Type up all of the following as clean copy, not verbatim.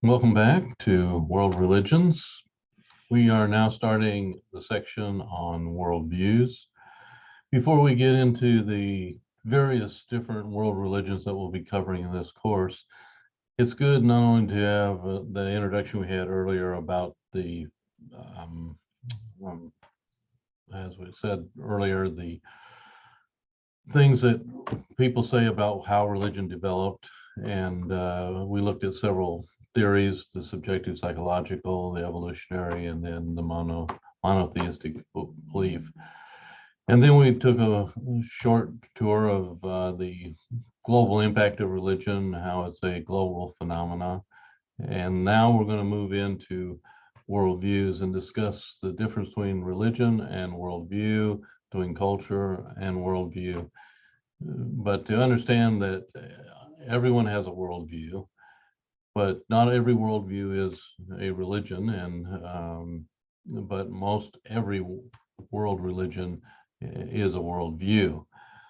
Welcome back to World Religions. We are now starting the section on worldviews. Before we get into the various different world religions that we'll be covering in this course, it's good not only to have the introduction we had earlier about the, um, um, as we said earlier, the things that people say about how religion developed. And we looked at several theories, the subjective psychological, the evolutionary, and then the monotheistic belief. And then we took a short tour of the global impact of religion, how it's a global phenomena. And now we're going to move into worldviews and discuss the difference between religion and worldview, between culture and worldview. But to understand that everyone has a worldview, but not every worldview is a religion, and but most every world religion is a worldview.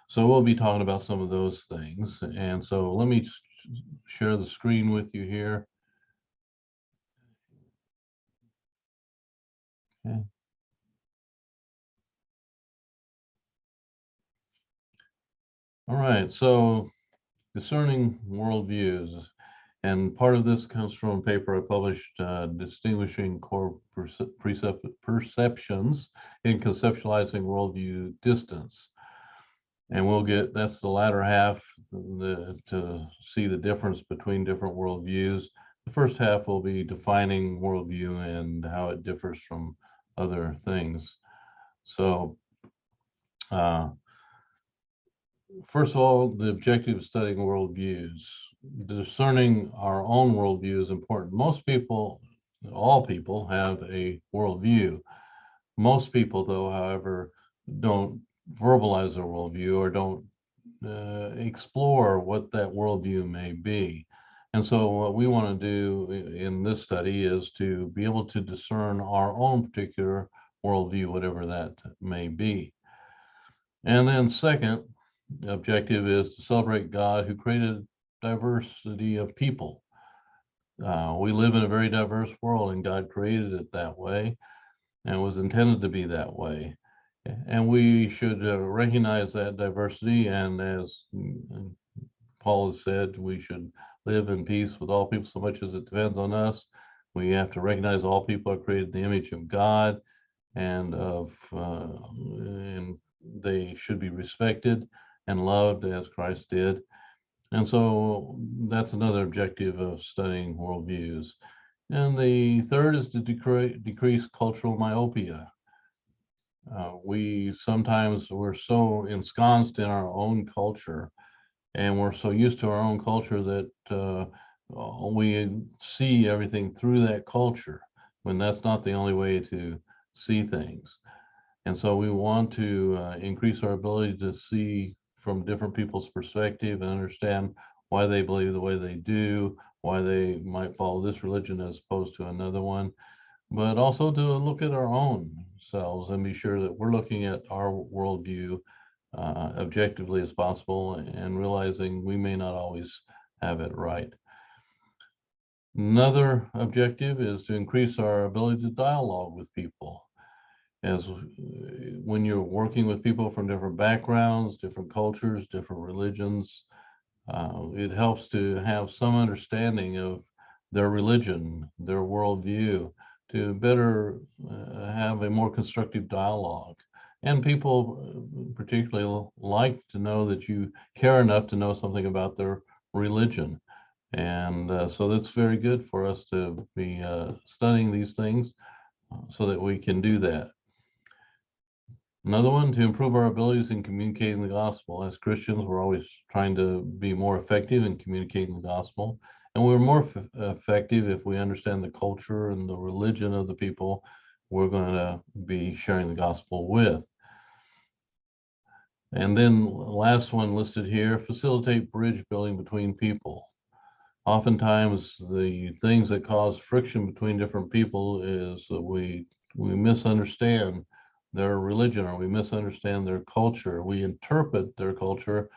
So we'll be talking about some of those things. And so let me share the screen with you here. Okay. All right, so discerning worldviews. And part of this comes from a paper I published, Distinguishing Core Perceptions in Conceptualizing Worldview Distance. And we'll get, that's the latter half to see the difference between different worldviews. The first half will be defining worldview and how it differs from other things. So, first of all, the objective of studying worldviews. Discerning our own worldview is important. Most people, all people, have a worldview. Most people, though, however, don't verbalize their worldview or don't explore what that worldview may be. And so what we want to do in this study is to be able to discern our own particular worldview, whatever that may be. And then second, the objective is to celebrate God who created diversity of people. We live in a very diverse world, and God created it that way and was intended to be that way. And we should recognize that diversity. And as Paul has said, we should live in peace with all people so much as it depends on us. We have to recognize all people are created in the image of God, and they should be respected and loved as Christ did. And so that's another objective of studying worldviews. And the third is to decrease cultural myopia. We're so ensconced in our own culture, and we're so used to our own culture that we see everything through that culture, when that's not the only way to see things. And so we want to increase our ability to see from different people's perspective and understand why they believe the way they do, why they might follow this religion as opposed to another one, but also to look at our own selves and be sure that we're looking at our worldview objectively as possible and realizing we may not always have it right. Another objective is to increase our ability to dialogue with people. As when you're working with people from different backgrounds, different cultures, different religions, it helps to have some understanding of their religion, their worldview, to better have a more constructive dialogue. And people particularly like to know that you care enough to know something about their religion. And so that's very good for us to be studying these things so that we can do that. Another one, to improve our abilities in communicating the gospel. As Christians, we're always trying to be more effective in communicating the gospel. And we're more effective if we understand the culture and the religion of the people we're going to be sharing the gospel with. And then last one listed here, facilitate bridge building between people. Oftentimes, the things that cause friction between different people is that we misunderstand their religion, or we misunderstand their culture. We interpret their culture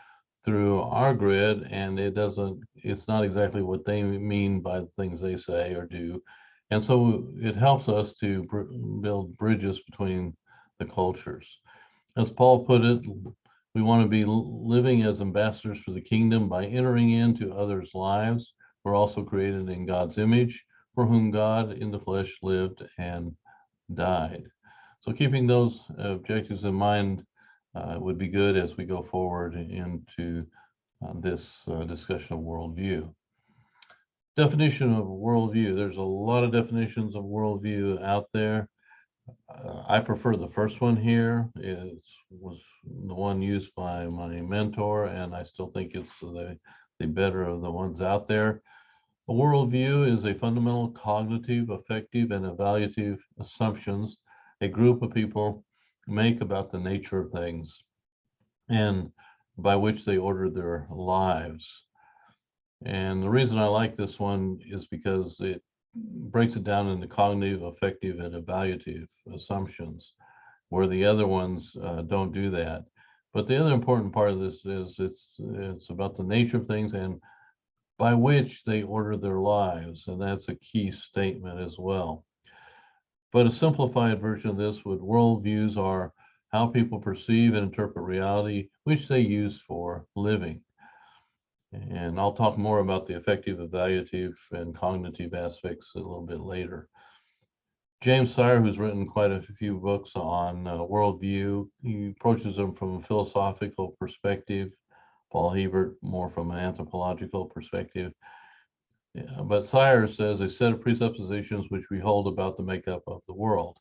through our grid, and it's not exactly what they mean by the things they say or do. And so it helps us to build bridges between the cultures. As Paul put it, we want to be living as ambassadors for the kingdom by entering into others' lives. We're also created in God's image, for whom God in the flesh lived and died. So keeping those objectives in mind would be good as we go forward into this discussion of worldview. Definition of worldview. There's a lot of definitions of worldview out there. I prefer the first one here. It was the one used by my mentor, and I still think it's the better of the ones out there. A worldview is a fundamental cognitive, affective, and evaluative assumptions a group of people make about the nature of things and by which they order their lives. And the reason I like this one is because it breaks it down into cognitive, affective, and evaluative assumptions, where the other ones don't do that. But the other important part of this is it's about the nature of things and by which they order their lives, and that's a key statement as well. But a simplified version of this would worldviews are how people perceive and interpret reality, which they use for living. And I'll talk more about the affective, evaluative, and cognitive aspects a little bit later. James Sire, who's written quite a few books on worldview, he approaches them from a philosophical perspective. Paul Hebert more from an anthropological perspective. Yeah, but Sire says a set of presuppositions which we hold about the makeup of the world.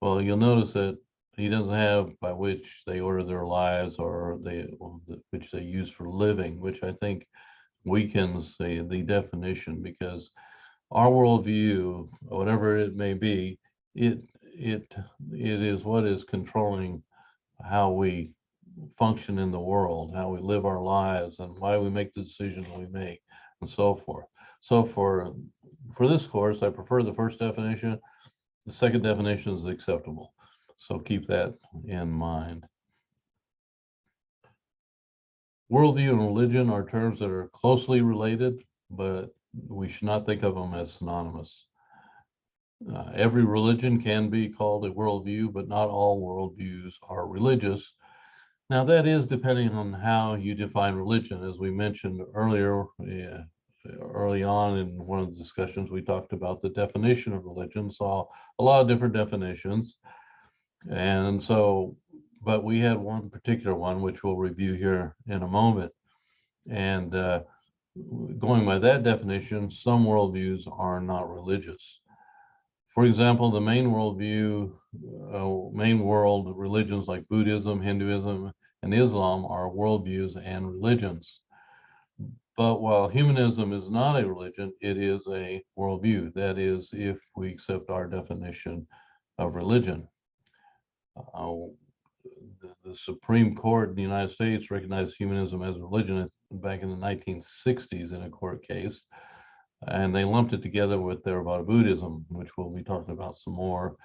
Well, you'll notice that he doesn't have by which they order their lives or which they use for living, which I think weakens the definition, because our worldview, whatever it may be, it is what is controlling how we function in the world, how we live our lives, and why we make the decisions we make, and so forth. So for this course, I prefer the first definition. The second definition is acceptable. So keep that in mind. Worldview and religion are terms that are closely related, but we should not think of them as synonymous. Every religion can be called a worldview, but not all worldviews are religious. Now, that is depending on how you define religion. As we mentioned earlier, early on in one of the discussions, we talked about the definition of religion, saw a lot of different definitions. And so, but we had one particular one, which we'll review here in a moment. And going by that definition, some worldviews are not religious. For example, the main worldview, main world religions like Buddhism, Hinduism, and Islam are worldviews and religions. But while humanism is not a religion, it is a worldview. That is, if we accept our definition of religion. The Supreme Court in the United States recognized humanism as a religion back in the 1960s in a court case, and they lumped it together with Theravada Buddhism, which we'll be talking about some more.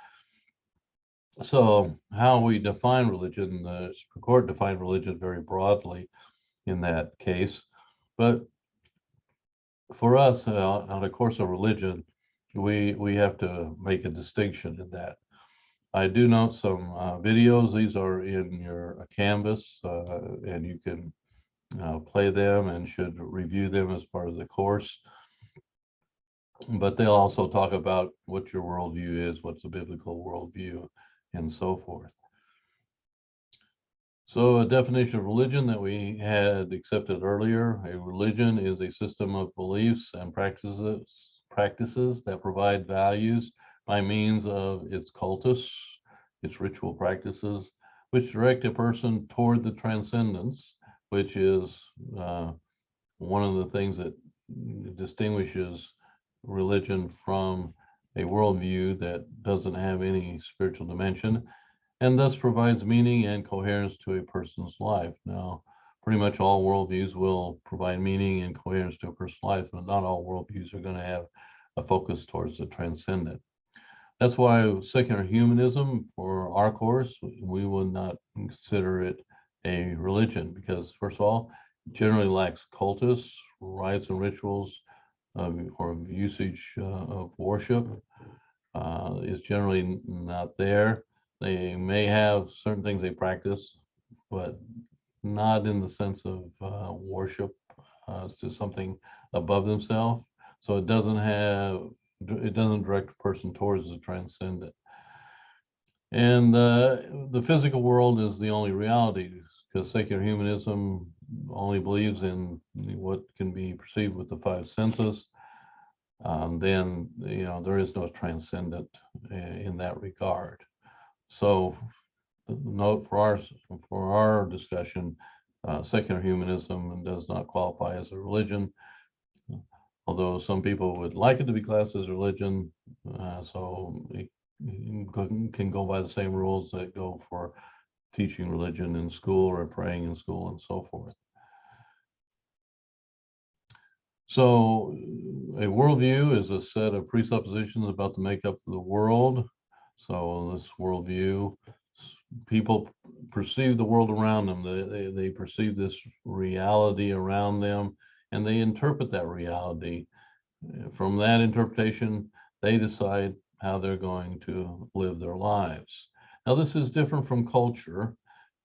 So how we define religion, the Supreme Court defined religion very broadly in that case. But for us, on a course of religion, we have to make a distinction in that. I do note some videos. These are in your Canvas, and you can play them and should review them as part of the course. But they'll also talk about what your worldview is, what's a biblical worldview, and so forth. So a definition of religion that we had accepted earlier, a religion is a system of beliefs and practices that provide values by means of its cultus, its ritual practices, which direct a person toward the transcendence, which is one of the things that distinguishes religion from a worldview that doesn't have any spiritual dimension, and thus provides meaning and coherence to a person's life. Now, pretty much all worldviews will provide meaning and coherence to a person's life, but not all worldviews are going to have a focus towards the transcendent. That's why secular humanism, for our course, we would not consider it a religion, because first of all, generally lacks cultus, rites and rituals, or usage of worship. Is generally not there. They may have certain things they practice, but not in the sense of worship to something above themselves. So it doesn't direct a person towards the transcendent. And the physical world is the only reality because secular humanism only believes in what can be perceived with the five senses. Then there is no transcendent in that regard. So note for our discussion, secular humanism does not qualify as a religion, although some people would like it to be classed as a religion. So it can go by the same rules that go for teaching religion in school or praying in school and so forth. So a worldview is a set of presuppositions about the makeup of the world. So this worldview, people perceive the world around them. They perceive this reality around them, and they interpret that reality. From that interpretation, they decide how they're going to live their lives. Now, this is different from culture,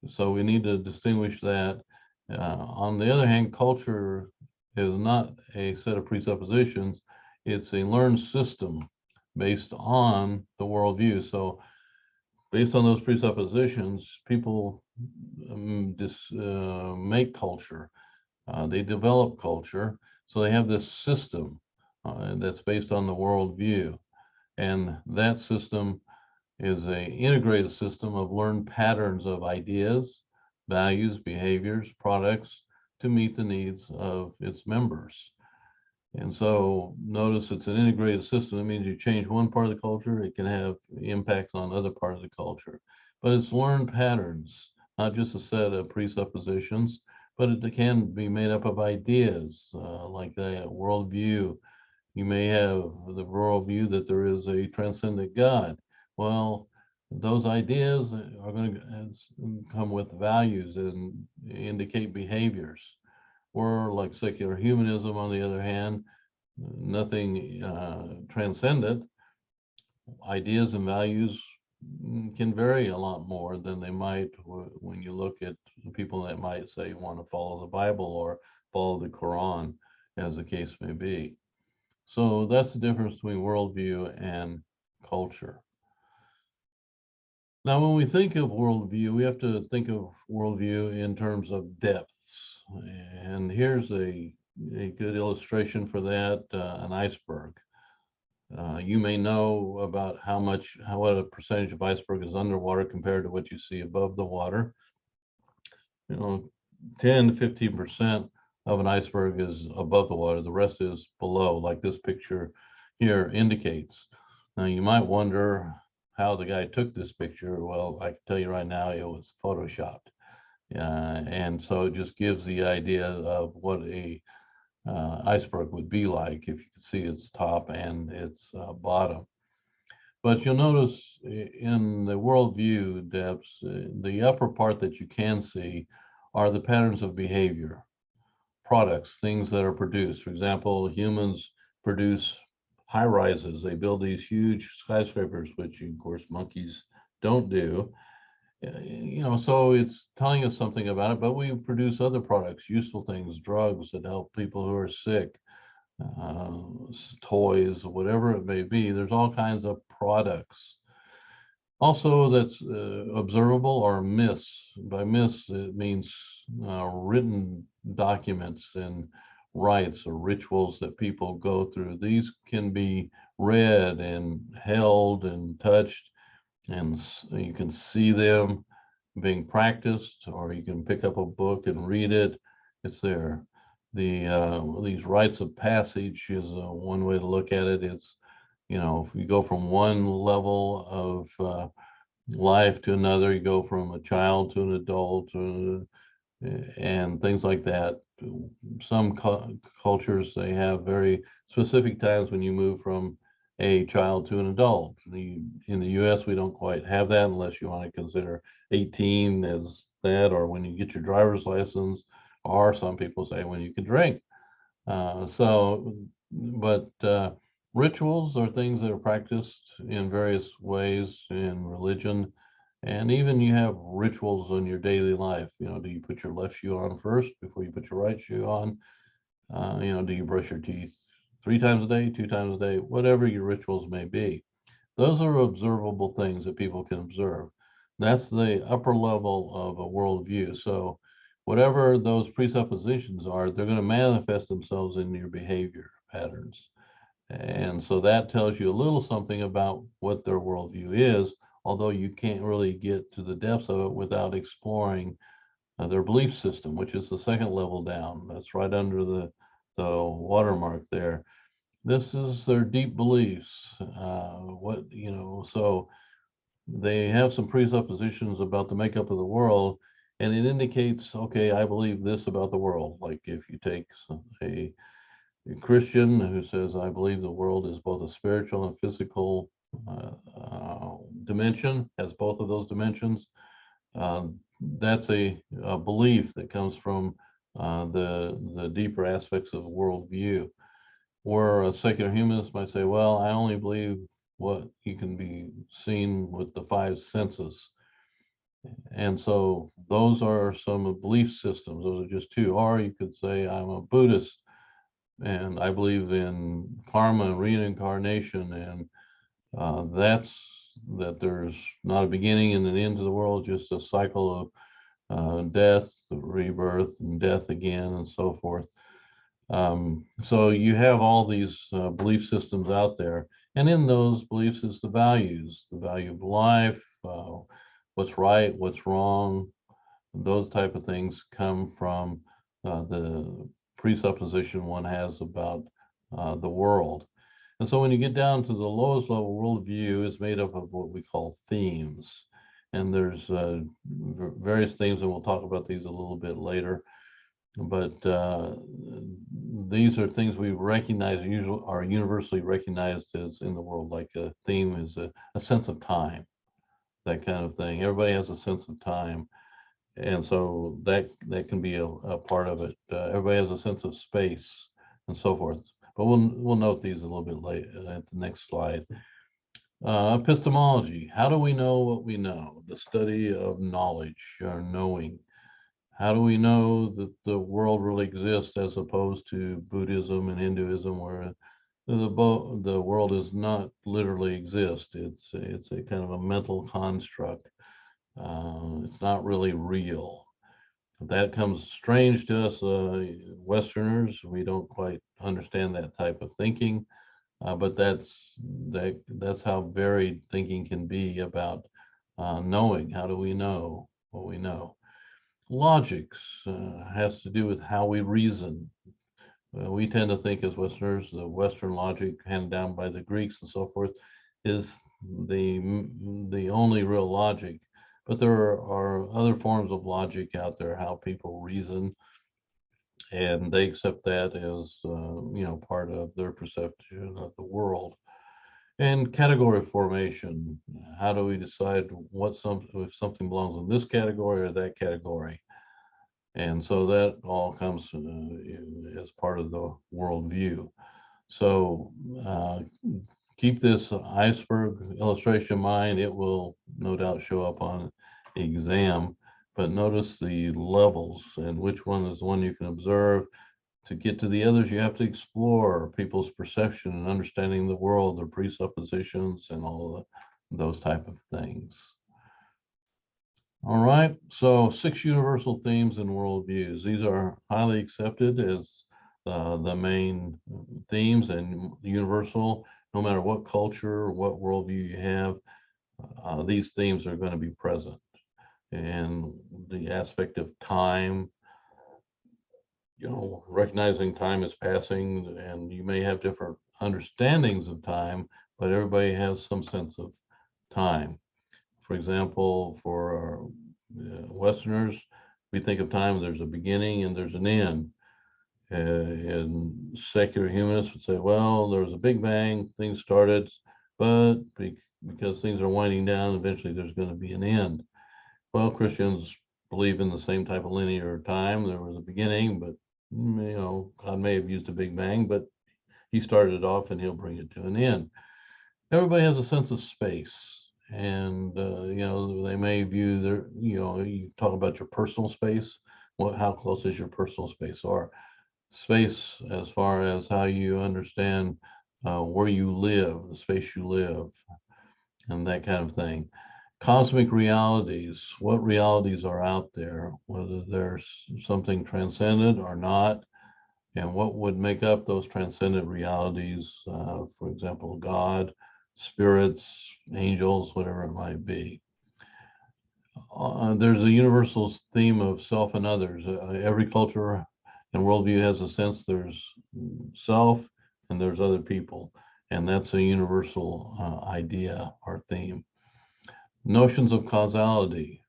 so we need to distinguish that. On the other hand, culture is not a set of presuppositions, it's a learned system based on the worldview. So, based on those presuppositions, people make culture, they develop culture. So, they have this system that's based on the worldview. And that system is a integrated system of learned patterns of ideas, values, behaviors, products to meet the needs of its members. And so notice it's an integrated system. That means you change one part of the culture, it can have impact on other parts of the culture. But it's learned patterns, not just a set of presuppositions, but it can be made up of ideas like the worldview. You may have the worldview that there is a transcendent God. Well, those ideas are going to come with values and indicate behaviors. Or like secular humanism, on the other hand, nothing transcendent. Ideas and values can vary a lot more than they might when you look at people that might say want to follow the Bible or follow the Quran, as the case may be. So that's the difference between worldview and culture. Now, when we think of worldview, we have to think of worldview in terms of depths. And here's a good illustration for that, an iceberg. You may know about what a percentage of iceberg is underwater compared to what you see above the water. 10 to 15% of an iceberg is above the water. The rest is below, like this picture here indicates. Now, you might wonder how the guy took this picture. Well, I can tell you right now, it was photoshopped. And so it just gives the idea of what a iceberg would be like if you could see its top and its bottom. But you'll notice in the worldview depths, the upper part that you can see are the patterns of behavior, products, things that are produced. For example, humans produce high rises. They build these huge skyscrapers, which of course monkeys don't do. So it's telling us something about it, but we produce other products, useful things, drugs that help people who are sick, uh, toys, whatever it may be. There's all kinds of products. Also, that's observable are myths. By myths, it means written documents and rites or rituals that people go through. These can be read and held and touched, and you can see them being practiced, or you can pick up a book and read it. It's there. These rites of passage is one way to look at it. It's if you go from one level of life to another, you go from a child to an adult, and things like that. Some cultures, they have very specific times when you move from a child to an adult. In the US, we don't quite have that unless you want to consider 18 as that, or when you get your driver's license, or some people say when you can drink. But rituals are things that are practiced in various ways in religion. And even you have rituals in your daily life. Do you put your left shoe on first before you put your right shoe on? Do you brush your teeth 3 times a day, 2 times a day, whatever your rituals may be? Those are observable things that people can observe. That's the upper level of a worldview. So whatever those presuppositions are, they're going to manifest themselves in your behavior patterns. And so that tells you a little something about what their worldview is, although you can't really get to the depths of it without exploring their belief system, which is the second level down. That's right under the watermark there. This is their deep beliefs. So they have some presuppositions about the makeup of the world, and it indicates, okay, I believe this about the world. Like if you take a Christian who says, I believe the world is both a spiritual and physical dimension, has both of those dimensions. That's a belief that comes from the deeper aspects of worldview. Or a secular humanist might say, well, I only believe what you can be seen with the five senses. And so those are some belief systems. Those are just two. Or you could say, I'm a Buddhist and I believe in karma and reincarnation. And that there's not a beginning and an end to the world, just a cycle of death, rebirth, and death again, and so forth. So you have all these belief systems out there, and in those beliefs is the value of life, what's right, what's wrong. Those type of things come from the presupposition one has about the world. And so when you get down to the lowest level, worldview is made up of what we call themes. And there's various themes, and we'll talk about these a little bit later. But these are things we recognize, usually are universally recognized as in the world, like a theme is a sense of time, that kind of thing. Everybody has a sense of time. And so that can be a part of it. Everybody has a sense of space and so forth. But we'll note these a little bit later at the next slide. Epistemology. How do we know what we know? The study of knowledge or knowing. How do we know that the world really exists as opposed to Buddhism and Hinduism, where the world does not literally exist? It's a kind of a mental construct. It's not really real. That comes strange to us Westerners. We don't quite understand that type of thinking, but that's how varied thinking can be about knowing. How do we know what we know? Logics has to do with how we reason. We tend to think as Westerners, the Western logic handed down by the Greeks and so forth is the only real logic. But there are other forms of logic out there, how people reason, and they accept that as part of their perception of the world. And category formation, how do we decide if something belongs in this category or that category? And so that all comes as part of the worldview. So keep this iceberg illustration in mind. It will no doubt show up on exam, but notice the levels and which one is the one you can observe. To get to the others, you have to explore people's perception and understanding the world, their presuppositions, and all of those type of things. All right, so 6 universal themes and worldviews. These are highly accepted as the main themes and universal, no matter what culture or what worldview you have, these themes are going to be present. And the aspect of time, recognizing time is passing, and you may have different understandings of time, but everybody has some sense of time. For example, for Westerners, we think of time, there's a beginning and there's an end. And secular humanists would say, well, there was a big bang, things started, but because things are winding down, eventually there's going to be an end. Well, Christians believe in the same type of linear time. There was a beginning, but God may have used a big bang, but he started it off and he'll bring it to an end. Everybody has a sense of space, and they may view their, you talk about your personal space. How close is your personal space, or space as far as how you understand where you live, the space you live, and that kind of thing. Cosmic realities, what realities are out there, whether there's something transcendent or not, and what would make up those transcendent realities, for example, God, spirits, angels, whatever it might be. There's a universal theme of self and others. Every culture and worldview has a sense there's self and there's other people, and that's a universal idea or theme. Notions of causality.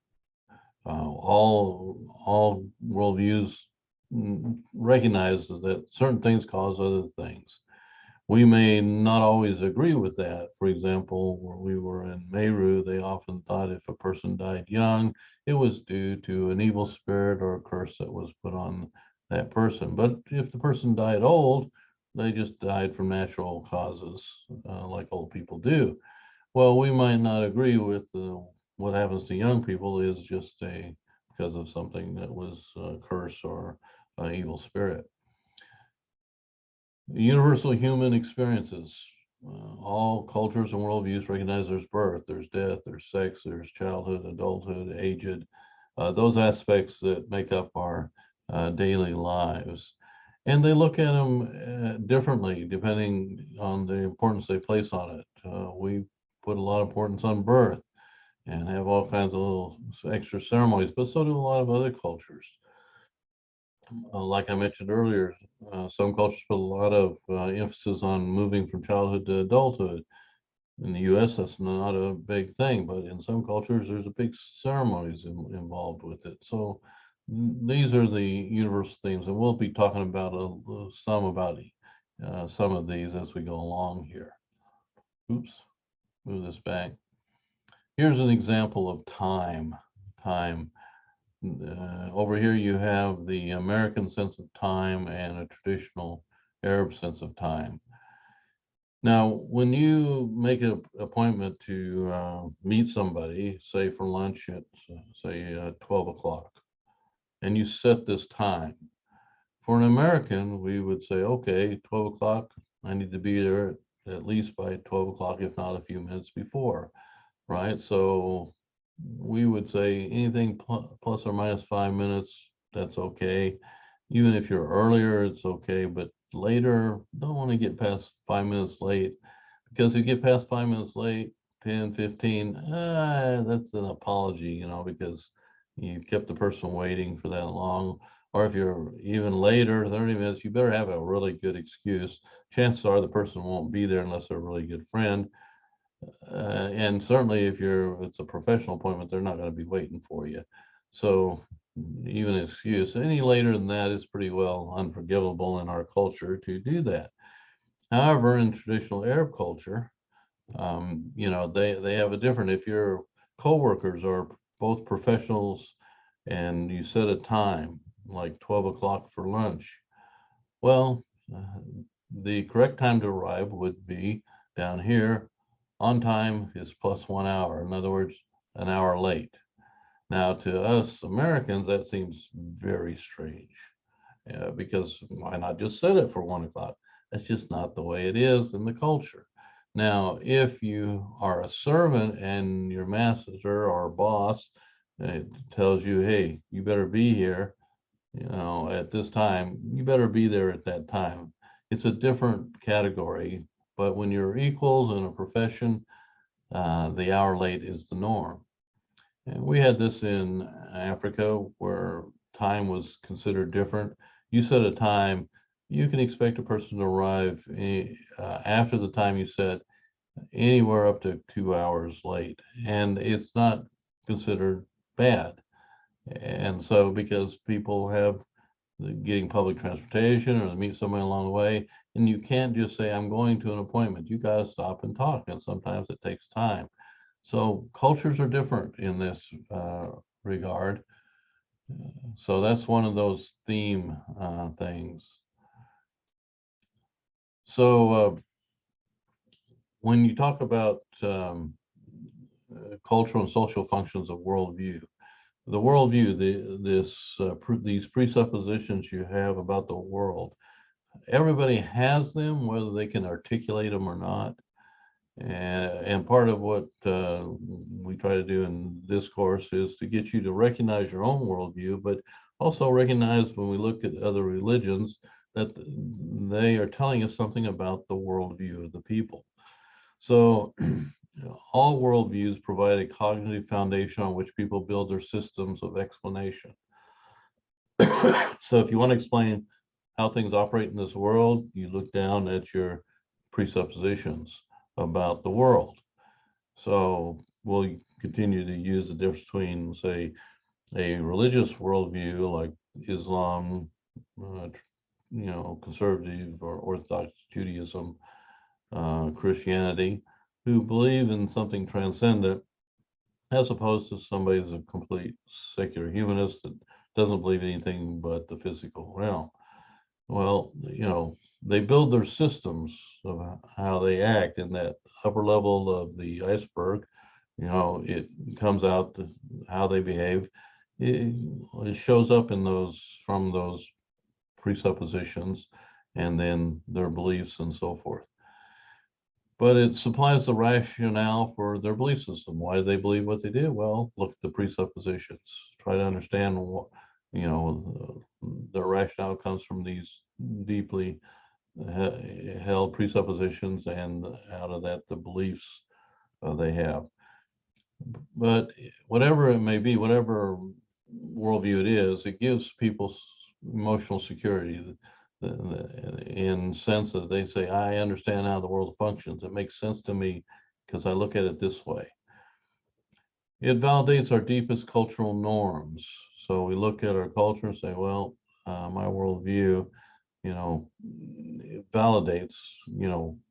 All worldviews recognize that certain things cause other things. We may not always agree with that. For example, where we were in Meru, they often thought if a person died young, it was due to an evil spirit or a curse that was put on that person. But if the person died old, they just died from natural causes, like old people do. Well, we might not agree with what happens to young people is just because of something that was a curse or an evil spirit. Universal human experiences. All cultures and worldviews recognize there's birth, there's death, there's sex, there's childhood, adulthood, aged, those aspects that make up our daily lives. And they look at them differently depending on the importance they place on it. We put a lot of importance on birth and have all kinds of little extra ceremonies, but so do a lot of other cultures. Like I mentioned earlier, some cultures put a lot of emphasis on moving from childhood to adulthood. In the US, that's not a big thing, but in some cultures, there's a big ceremonies involved with it. So these are the universal themes, and we'll be talking about some of these as we go along here. Oops, move this back. Here's an example of time. Time. Over here, you have the American sense of time and a traditional Arab sense of time. Now, when you make an appointment to meet somebody, say for lunch at, say, 12 o'clock, and you set this time, for an American, we would say, okay, 12 o'clock, I need to be there at least by 12 o'clock, if not a few minutes before, right? So we would say anything plus or minus 5 minutes, that's okay. Even if you're earlier, it's okay, but later, don't want to get past 5 minutes late, because if you get past 5 minutes late, 10, 15, that's an apology, because you kept the person waiting for that long. Or if you're even later, 30 minutes, you better have a really good excuse. Chances are the person won't be there unless they're a really good friend. And certainly if it's a professional appointment, they're not going to be waiting for you. So even an excuse, any later than that is pretty well unforgivable in our culture to do that. However, in traditional Arab culture, they have a different, if your coworkers are both professionals and you set a time, like 12 o'clock for lunch, well, the correct time to arrive would be down here. On time is plus 1 hour. In other words, an hour late. Now, to us Americans, that seems very strange, because why not just set it for 1 o'clock? That's just not the way it is in the culture. Now, if you are a servant and your master or boss tells you, hey, you better be here, at this time, you better be there at that time. It's a different category, but when you're equals in a profession, the hour late is the norm. And we had this in Africa where time was considered different. You set a time, you can expect a person to arrive after the time you set, anywhere up to 2 hours late, and it's not considered bad. And so because people have getting public transportation or to meet somebody along the way, and you can't just say, I'm going to an appointment. You got to stop and talk, and sometimes it takes time. So cultures are different in this regard. So that's one of those theme things. So when you talk about cultural and social functions of worldview, the worldview, these presuppositions you have about the world, everybody has them, whether they can articulate them or not. And part of what we try to do in this course is to get you to recognize your own worldview, but also recognize when we look at other religions that they are telling us something about the worldview of the people. So all worldviews provide a cognitive foundation on which people build their systems of explanation. So if you want to explain how things operate in this world, you look down at your presuppositions about the world. So we'll continue to use the difference between, say, a religious worldview like Islam, uh, conservative or Orthodox Judaism, Christianity, who believe in something transcendent, as opposed to somebody who's a complete secular humanist that doesn't believe anything but the physical realm. Well, they build their systems of how they act in that upper level of the iceberg. It comes out how they behave. It shows up in from those presuppositions and then their beliefs and so forth. But it supplies the rationale for their belief system. Why do they believe what they do? Well, look at the presuppositions. Try to understand what, the rationale comes from these deeply held presuppositions, and out of that, the beliefs they have. But whatever it may be, whatever worldview it is, it gives people emotional security in sense that they say, I understand how the world functions. It makes sense to me because I look at it this way. It validates our deepest cultural norms. So we look at our culture and say, well, my worldview, it validates,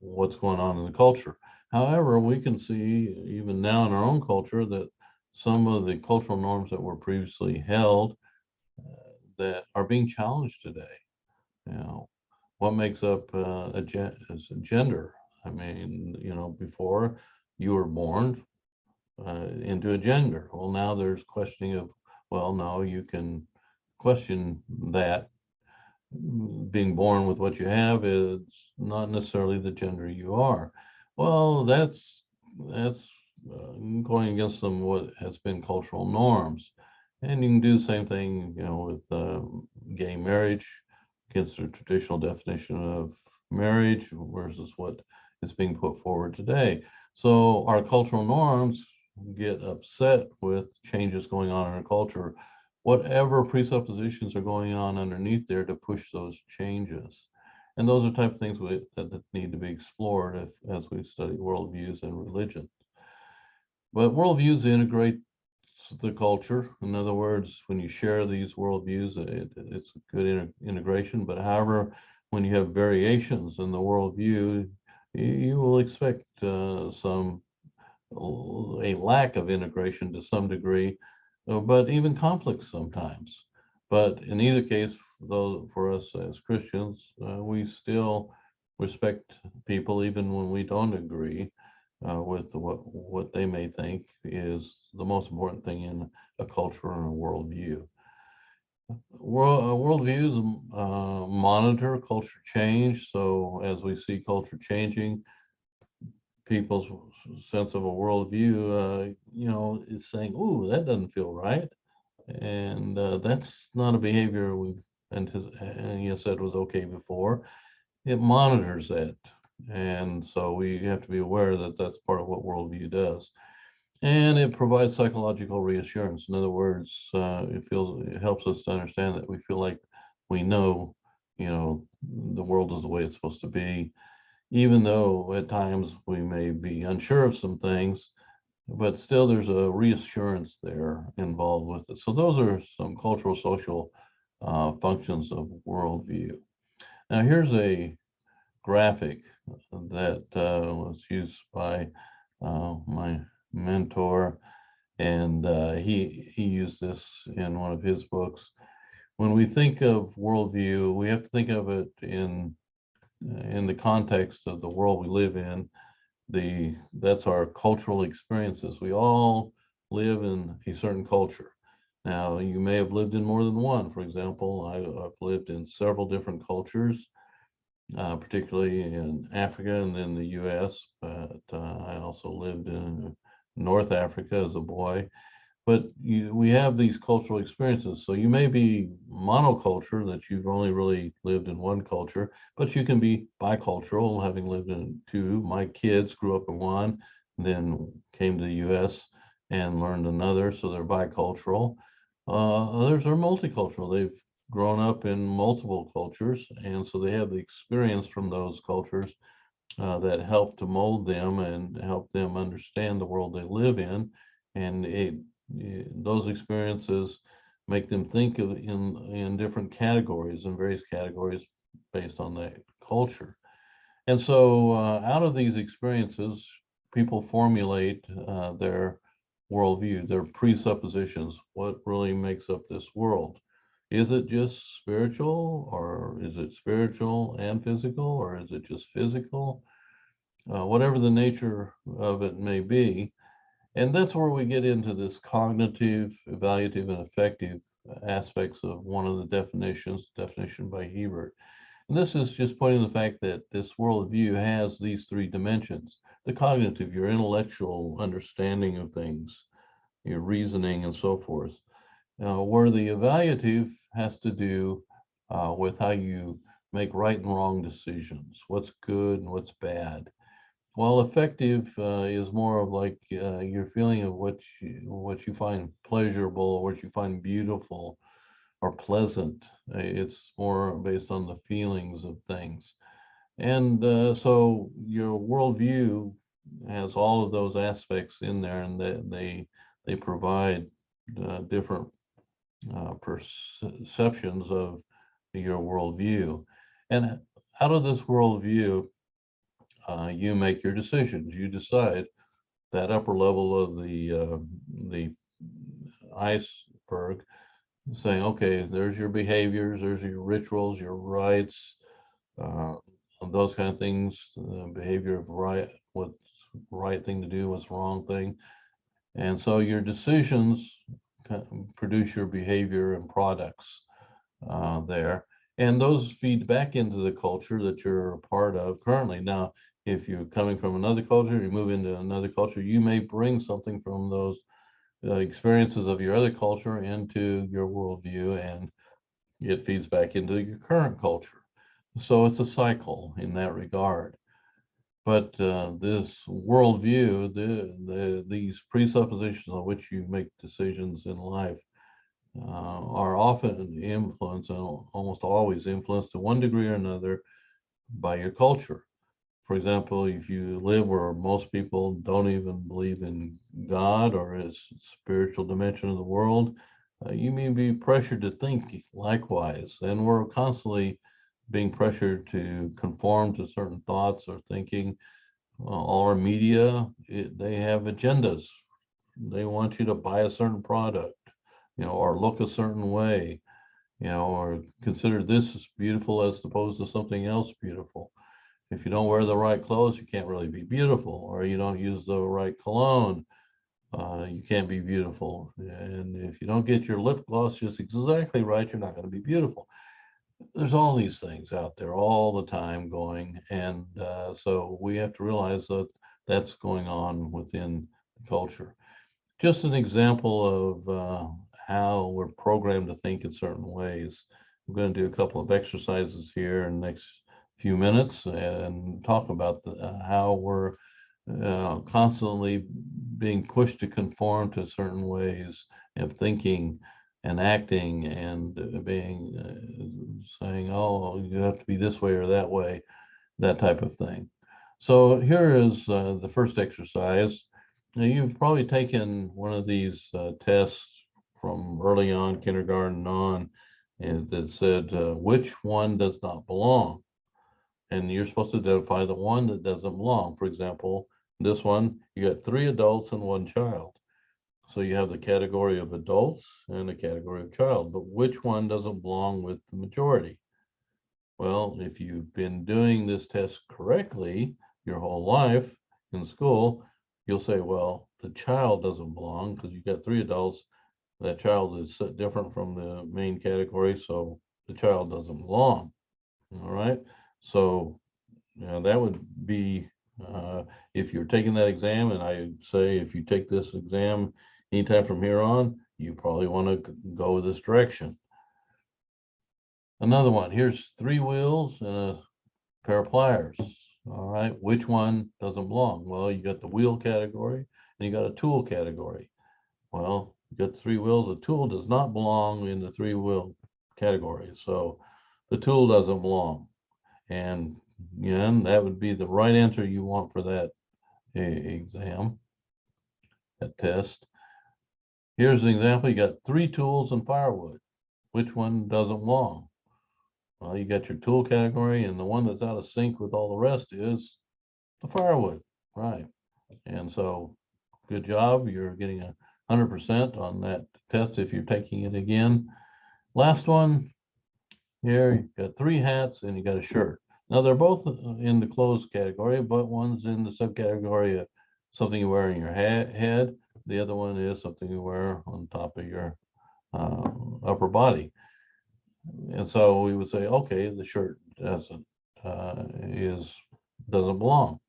what's going on in the culture. However, we can see even now in our own culture that some of the cultural norms that were previously held that are being challenged today. What makes up gender? I mean, before you were born into a gender. Well, now there's questioning of, well, no, you can question that. Being born with what you have is not necessarily the gender you are. Well, that's going against some what has been cultural norms, and you can do the same thing, with gay marriage against the traditional definition of marriage versus what is being put forward today. So our cultural norms get upset with changes going on in our culture, whatever presuppositions are going on underneath there to push those changes. And those are type of things that need to be explored as we study worldviews and religion. But worldviews integrate the culture. In other words, when you share these worldviews, it's a good integration. But however, when you have variations in the worldview, you will expect a lack of integration to some degree, but even conflicts sometimes. But in either case, though, for us as Christians, we still respect people even when we don't agree with what they may think is the most important thing in a culture and a worldview. Worldviews monitor culture change. So as we see culture changing, people's sense of a worldview, is saying, "Ooh, that doesn't feel right," and that's not a behavior you said was okay before. It monitors that, and so we have to be aware that that's part of what worldview does, and it provides psychological reassurance. In other words, it helps us to understand that we feel like we know, the world is the way it's supposed to be, even though at times we may be unsure of some things, but still there's a reassurance there involved with it. So those are some cultural social functions of worldview. Now here's a graphic that was used by my mentor, And he used this in one of his books. When we think of worldview, we have to think of it in the context of the world we live in. That's our cultural experiences. We all live in a certain culture. Now, you may have lived in more than one. For example, I've lived in several different cultures, particularly in Africa and then the U.S. But I also lived in North Africa as a boy. But we have these cultural experiences. So you may be monoculture, that you've only really lived in one culture, but you can be bicultural, having lived in two. My kids grew up in one, then came to the US and learned another, so they're bicultural. Others are multicultural. They've grown up in multiple cultures, and so they have the experience from those cultures that help to mold them and help them understand the world they live in. And those experiences make them think of in different categories, in various categories based on that culture. And so out of these experiences, people formulate their worldview, their presuppositions, what really makes up this world. Is it just spiritual, or is it spiritual and physical, or is it just physical? Whatever the nature of it may be. And that's where we get into this cognitive, evaluative, and affective aspects of one of the definition by Hebert. And this is just pointing to the fact that this worldview has these three dimensions: the cognitive, your intellectual understanding of things, your reasoning, and so forth. Where the evaluative has to do with how you make right and wrong decisions, what's good and what's bad. While effective is more of like your feeling of what you find pleasurable, or what you find beautiful or pleasant. It's more based on the feelings of things. And so your worldview has all of those aspects in there, and they provide different perceptions of your worldview. And out of this worldview, you make your decisions. You decide that upper level of the iceberg, saying, okay, there's your behaviors, there's your rituals, your rites, uh, those kind of things, behavior of right, what's right thing to do, what's wrong thing. And so your decisions produce your behavior and products there. And those feed back into the culture that you're a part of currently. Now, if you're coming from another culture, you move into another culture, you may bring something from those experiences of your other culture into your worldview, and it feeds back into your current culture. So it's a cycle in that regard. But this worldview, these presuppositions on which you make decisions in life, are often influenced, and almost always influenced to one degree or another by your culture. For example, if you live where most people don't even believe in God or his spiritual dimension of the world, you may be pressured to think likewise. And we're constantly being pressured to conform to certain thoughts or thinking. All our media, they have agendas. They want you to buy a certain product, or look a certain way, or consider this as beautiful as opposed to something else beautiful. If you don't wear the right clothes, you can't really be beautiful, or you don't use the right cologne, you can't be beautiful. And if you don't get your lip gloss just exactly right, you're not going to be beautiful. There's all these things out there all the time going, and so we have to realize that that's going on within the culture. Just an example of how we're programmed to think in certain ways. I'm going to do a couple of exercises here in the next few minutes and talk about how we're constantly being pushed to conform to certain ways of thinking and acting, and being saying, oh, you have to be this way or that way, that type of thing. So here is the first exercise. Now, you've probably taken one of these tests from early on, kindergarten on, and that said, which one does not belong? And you're supposed to identify the one that doesn't belong. For example, this one, you got 3 adults and 1 child. So you have the category of adults and the category of child, but which one doesn't belong with the majority? Well, if you've been doing this test correctly your whole life in school, you'll say, well, the child doesn't belong because you've got 3 adults. That child is different from the main category, so the child doesn't belong. All right. So that would be if you're taking that exam, and I say if you take this exam anytime from here on, you probably want to go this direction. Another one, here's 3 wheels and a pair of pliers. All right, which one doesn't belong? Well, you got the wheel category and you got a tool category. Well, you got 3 wheels. The tool does not belong in the 3-wheel category. So the tool doesn't belong. And again, that would be the right answer you want for that exam, that test. Here's an example. You got 3 tools and firewood. Which one doesn't belong? Well, you got your tool category, and the one that's out of sync with all the rest is the firewood, right? And so, good job. You're getting 100% on that test if you're taking it again. Last one here, you got 3 hats and you got a shirt. Now they're both in the clothes category, but one's in the subcategory of something you wear in your head. The other one is something you wear on top of your upper body. And so we would say, okay, the shirt doesn't belong.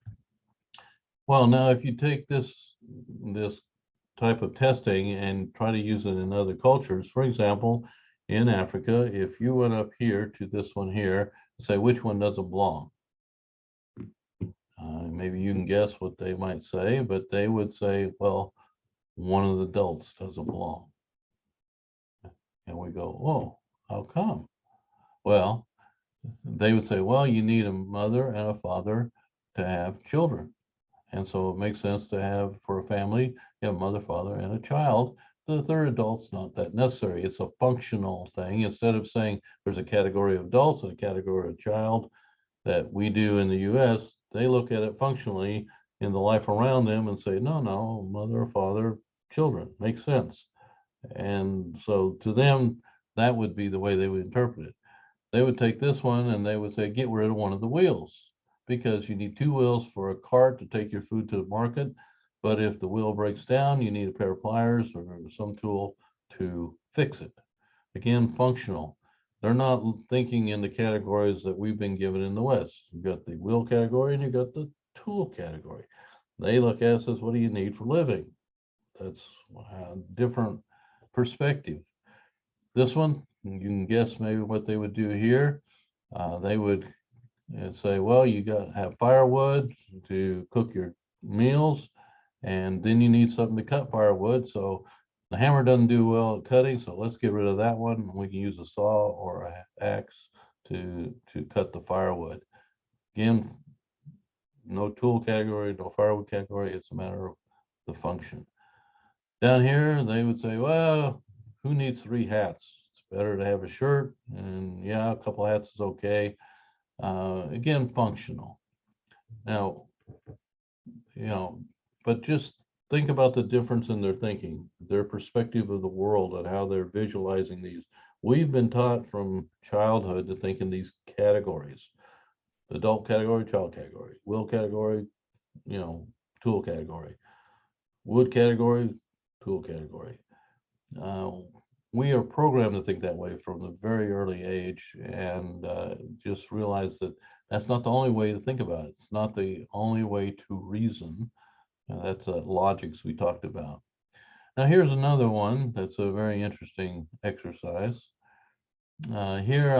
Well, now if you take this type of testing and try to use it in other cultures, for example, in Africa, if you went up here to this one here, say which one doesn't belong. Maybe you can guess what they might say, but they would say, well, one of the adults doesn't belong. And we go, oh, how come? Well, they would say, well, you need a mother and a father to have children. And so it makes sense to have, for a family, you have a mother, father, and a child. The third adult's not that necessary. It's a functional thing. Instead of saying there's a category of adults and a category of child that we do in the US, they look at it functionally in the life around them and say, no, mother, father, children, makes sense. And so to them, that would be the way they would interpret it. They would take this one and they would say, get rid of one of the wheels, because you need 2 wheels for a cart to take your food to the market. But if the wheel breaks down, you need a pair of pliers or some tool to fix it. Again, functional. They're not thinking in the categories that we've been given in the West. You've got the wheel category and you've got the tool category. They look at us as, what do you need for living? That's a different perspective. This one, you can guess maybe what they would do here. They would say, well, you got to have firewood to cook your meals, and then you need something to cut firewood. So the hammer doesn't do well at cutting, so let's get rid of that one. We can use a saw or an axe to cut the firewood. Again, no tool category, no firewood category. It's a matter of the function. Down here, they would say, well, who needs 3 hats? It's better to have a shirt, and yeah, a couple hats is okay. Again, functional. Now, but just think about the difference in their thinking, their perspective of the world, and how they're visualizing these. We've been taught from childhood to think in these categories: adult category, child category, will category, tool category, wood category, tool category. We are programmed to think that way from a very early age, and just realize that that's not the only way to think about it. It's not the only way to reason. That's logics we talked about. Now here's another one that's a very interesting exercise. Here,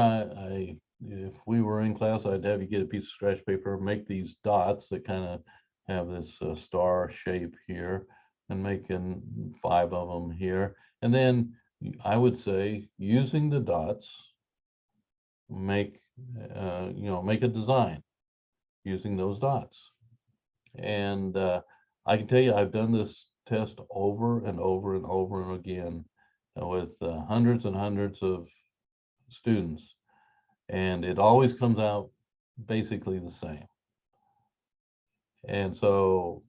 if we were in class, I'd have you get a piece of scratch paper, make these dots that kind of have this star shape here, and making 5 of them here. And then I would say, using the dots, make a design using those dots. And I can tell you, I've done this test over and over and over and again with hundreds and hundreds of students, and it always comes out basically the same. And so,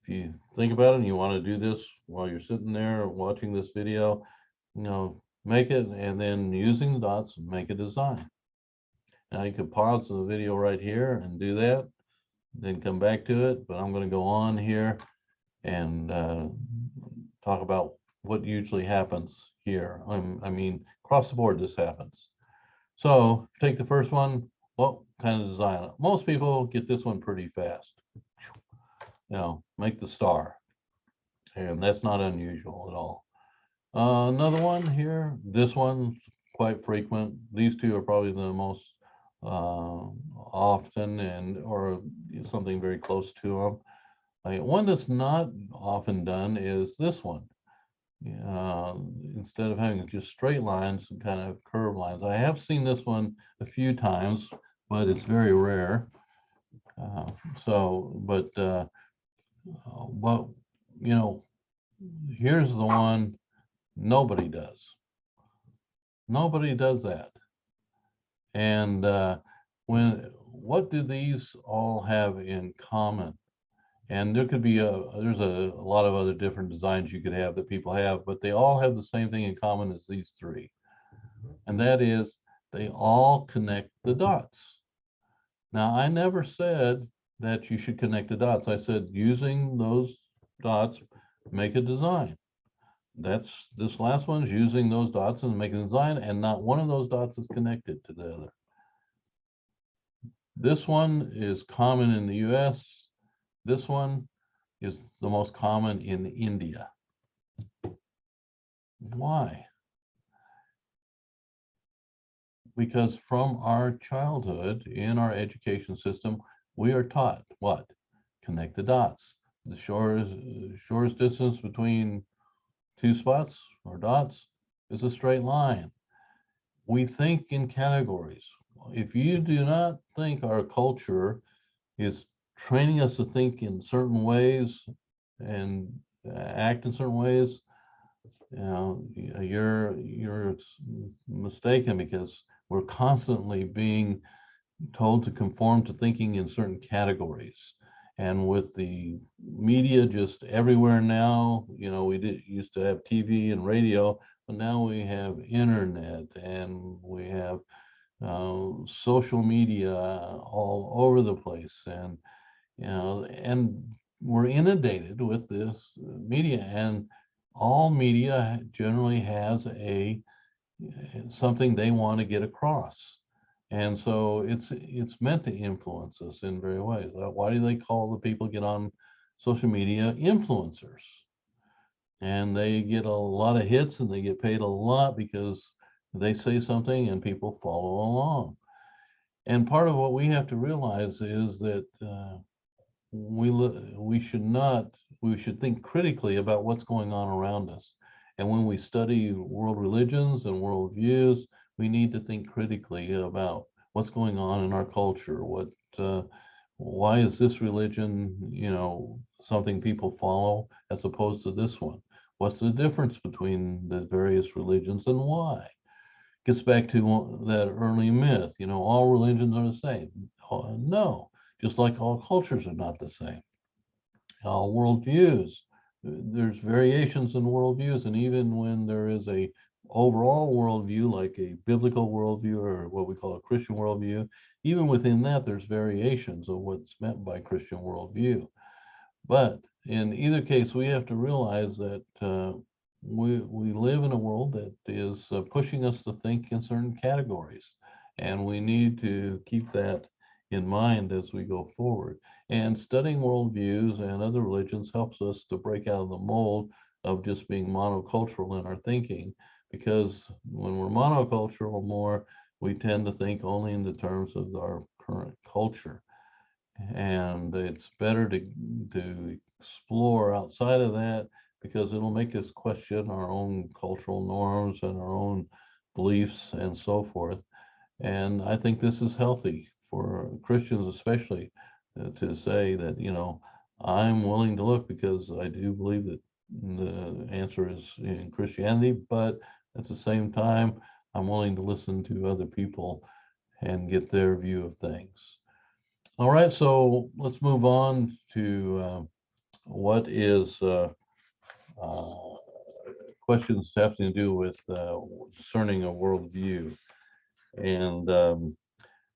If you think about it and you want to do this while you're sitting there watching this video, make it, and then using the dots, make a design. Now you could pause the video right here and do that, then come back to it. But I'm going to go on here and talk about what usually happens here. I mean, across the board, this happens. So take the first one. What kind of design? Most people get this one pretty fast. Make the star. And that's not unusual at all. Another one here. This one's quite frequent. These two are probably the most often, or something very close to them. One that's not often done is this one. Instead of having just straight lines and kind of curved lines. I have seen this one a few times, but it's very rare. But here's the one nobody does. Nobody does that. And what do these all have in common? And there could be there's a lot of other different designs you could have that people have, but they all have the same thing in common as these three. And that is they all connect the dots. Now, I never said that you should connect the dots. I said using those dots, make a design. This last one's using those dots and making a design, and not one of those dots is connected to the other. This one is common in the US. This one is the most common in India. Why? Because from our childhood in our education system, we are taught what? Connect the dots. The shortest distance between two spots or dots is a straight line. We think in categories. If you do not think our culture is training us to think in certain ways and act in certain ways, you're mistaken, because we're constantly being told to conform to thinking in certain categories. And with the media just everywhere now, we used to have TV and radio, but now we have internet and we have social media all over the place, and we're inundated with this media, and all media generally has something they want to get across. And so it's meant to influence us in various ways. Why do they call the people get on social media influencers? And they get a lot of hits and they get paid a lot because they say something and people follow along. And part of what we have to realize is that we should think critically about what's going on around us. And when we study world religions and worldviews, we need to think critically about what's going on in our culture. Why is this religion, something people follow as opposed to this one? What's the difference between the various religions and why? Gets back to that early myth, all religions are the same. No, just like all cultures are not the same. All worldviews, there's variations in worldviews, and even when there is a overall worldview, like a biblical worldview or what we call a Christian worldview, even within that, there's variations of what's meant by Christian worldview. But in either case, we have to realize that we live in a world that is pushing us to think in certain categories, and we need to keep that in mind as we go forward. And studying worldviews and other religions helps us to break out of the mold of just being monocultural in our thinking, because when we're monocultural more, we tend to think only in the terms of our current culture. And it's better to explore outside of that, because it'll make us question our own cultural norms and our own beliefs and so forth. And I think this is healthy for Christians, especially, to say that, I'm willing to look because I do believe that the answer is in Christianity, but at the same time, I'm willing to listen to other people and get their view of things. All right, so let's move on to what is questions having to do with discerning a worldview. And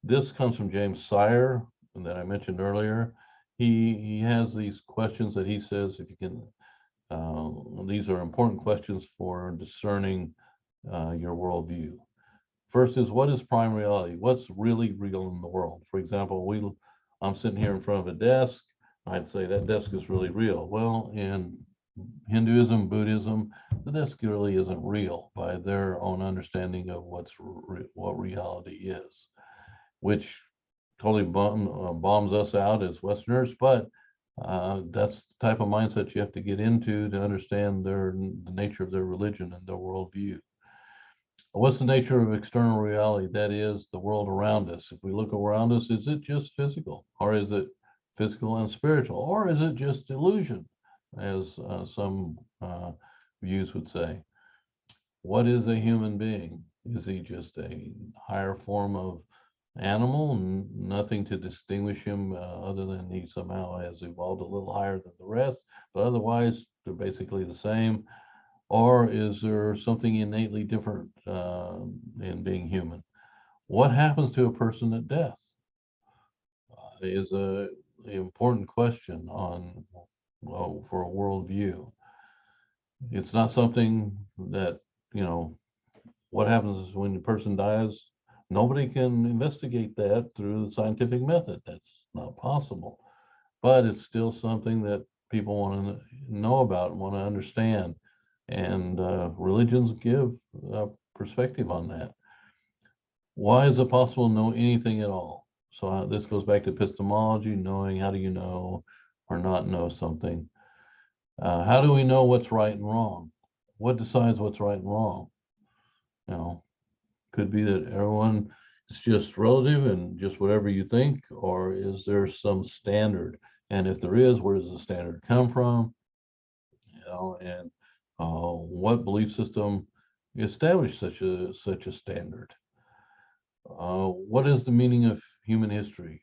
this comes from James Sire, that I mentioned earlier. He has these questions that he says, if you can, these are important questions for discerning your worldview. First is, what is prime reality? What's really real in the world? For example, I'm sitting here in front of a desk. I'd say that desk is really real. Well, in Hinduism, Buddhism, the desk really isn't real by their own understanding of what reality is, which totally bombs us out as Westerners. But that's the type of mindset you have to get into to understand the nature of their religion and their worldview. What's the nature of external reality? That is the world around us. If we look around us, is it just physical, or is it physical and spiritual, or is it just illusion, as some views would say? What is a human being? Is he just a higher form of animal, nothing to distinguish him other than he somehow has evolved a little higher than the rest, but otherwise they're basically the same? Or is there something innately different in being human? What happens to a person at death is an important question for a worldview. It's not something that, what happens when a person dies? Nobody can investigate that through the scientific method. That's not possible. But it's still something that people want to know about and want to understand. And religions give perspective on that. Why is it possible to know anything at all? So this goes back to epistemology, knowing. How do you know or not know something? How do we know what's right and wrong? What decides what's right and wrong? Could be that everyone is just relative and just whatever you think, or is there some standard? And if there is, where does the standard come from? And what belief system established such a standard? What is the meaning of human history?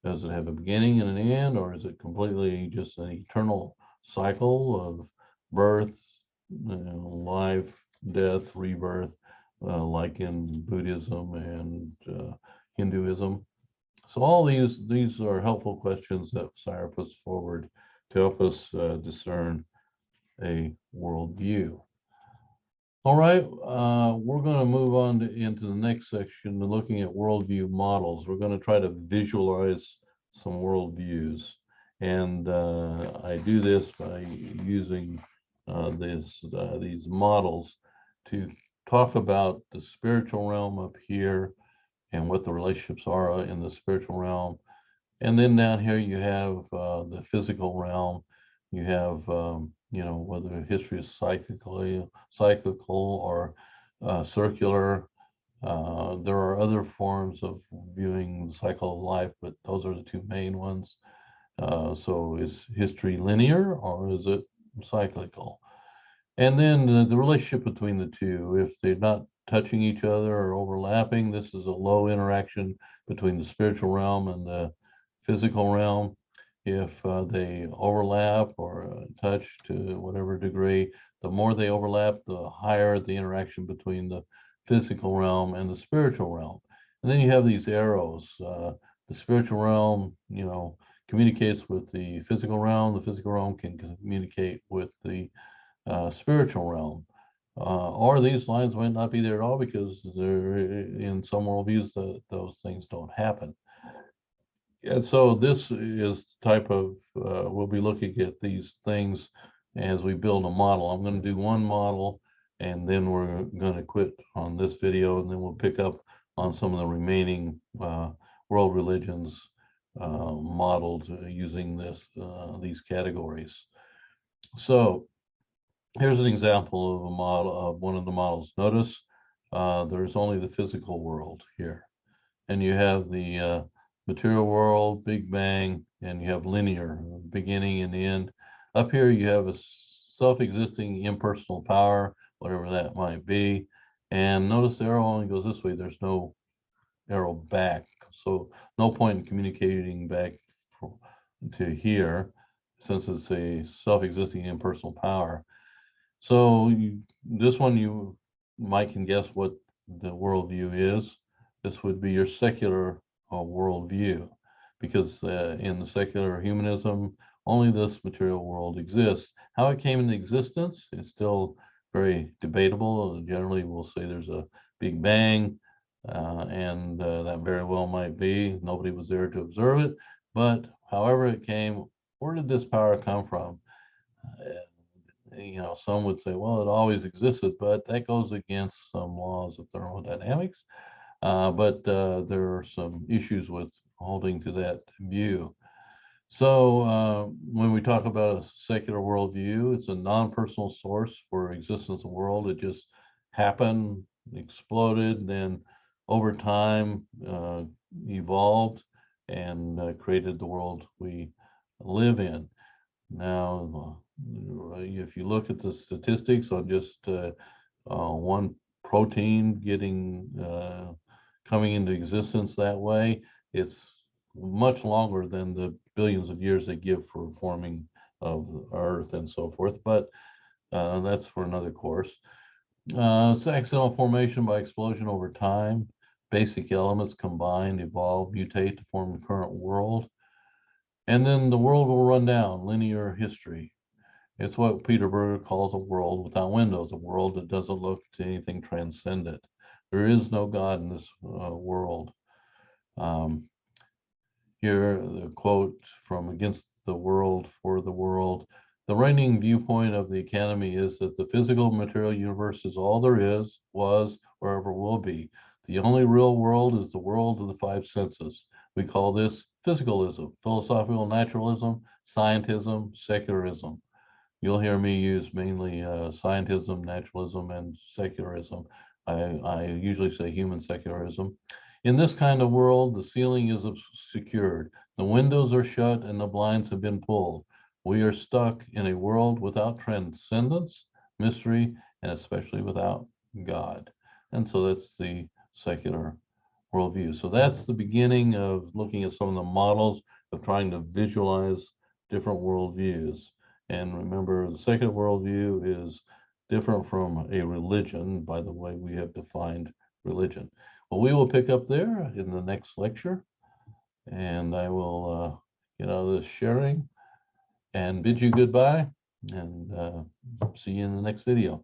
Does it have a beginning and an end, or is it completely just an eternal cycle of birth, life, death, rebirth, like in Buddhism and Hinduism? So all these are helpful questions that Sire puts forward to help us discern a worldview. All right, we're going to move on into the next section, looking at worldview models. We're going to try to visualize some worldviews. And I do this by using these models to talk about the spiritual realm up here and what the relationships are in the spiritual realm. And then down here you have the physical realm. You have whether history is cyclical or circular. There are other forms of viewing the cycle of life, but those are the two main ones. So is history linear or is it cyclical? And then the relationship between the two, if they're not touching each other or overlapping, this is a low interaction between the spiritual realm and the physical realm. If they overlap or touch to whatever degree, the more they overlap, the higher the interaction between the physical realm and the spiritual realm. And then you have these arrows. The spiritual realm, communicates with the physical realm. The physical realm can communicate with the spiritual realm. Or these lines might not be there at all because they're in some worldviews those things don't happen. And so this is the type of, we'll be looking at these things as we build a model. I'm going to do one model and then we're going to quit on this video, and then we'll pick up on some of the remaining world religions modeled using these categories. So here's an example of a model of one of the models. Notice there's only the physical world here, and you have the material world, Big Bang, and you have linear, beginning and end. Up here you have a self-existing impersonal power, whatever that might be. And notice the arrow only goes this way. There's no arrow back, so no point in communicating back to here. since it's a self-existing impersonal power. So this one you might can guess what the worldview is. This would be your secular worldview, because in the secular humanism, only this material world exists. How it came into existence is still very debatable. Generally, we'll say there's a big bang, and that very well might be. Nobody was there to observe it, but however it came, where did this power come from? Some would say, well, it always existed, but that goes against some laws of thermodynamics. But there are some issues with holding to that view. So when we talk about a secular worldview, it's a non-personal source for existence of the world. It just happened, exploded, then over time evolved and created the world we live in. Now, if you look at the statistics on just one protein coming into existence that way, it's much longer than the billions of years they give for forming of Earth and so forth. But that's for another course. It's accidental formation by explosion over time. Basic elements combine, evolve, mutate to form the current world. And then the world will run down, linear history. It's what Peter Berger calls a world without windows, a world that doesn't look to anything transcendent. There is no God in this world. Here, the quote from Against the World for the World. The reigning viewpoint of the Academy is that the physical material universe is all there is, was, or ever will be. The only real world is the world of the five senses. We call this physicalism, philosophical naturalism, scientism, secularism. You'll hear me use mainly scientism, naturalism, and secularism. I usually say human secularism. In this kind of world, the ceiling is secured, the windows are shut, and the blinds have been pulled. We are stuck in a world without transcendence, mystery, and especially without God. And so that's the secular worldview. So that's the beginning of looking at some of the models of trying to visualize different worldviews. And remember, the secular worldview is different from a religion by the way we have defined religion. Well, we will pick up there in the next lecture, and I will get out of this sharing and bid you goodbye, and see you in the next video.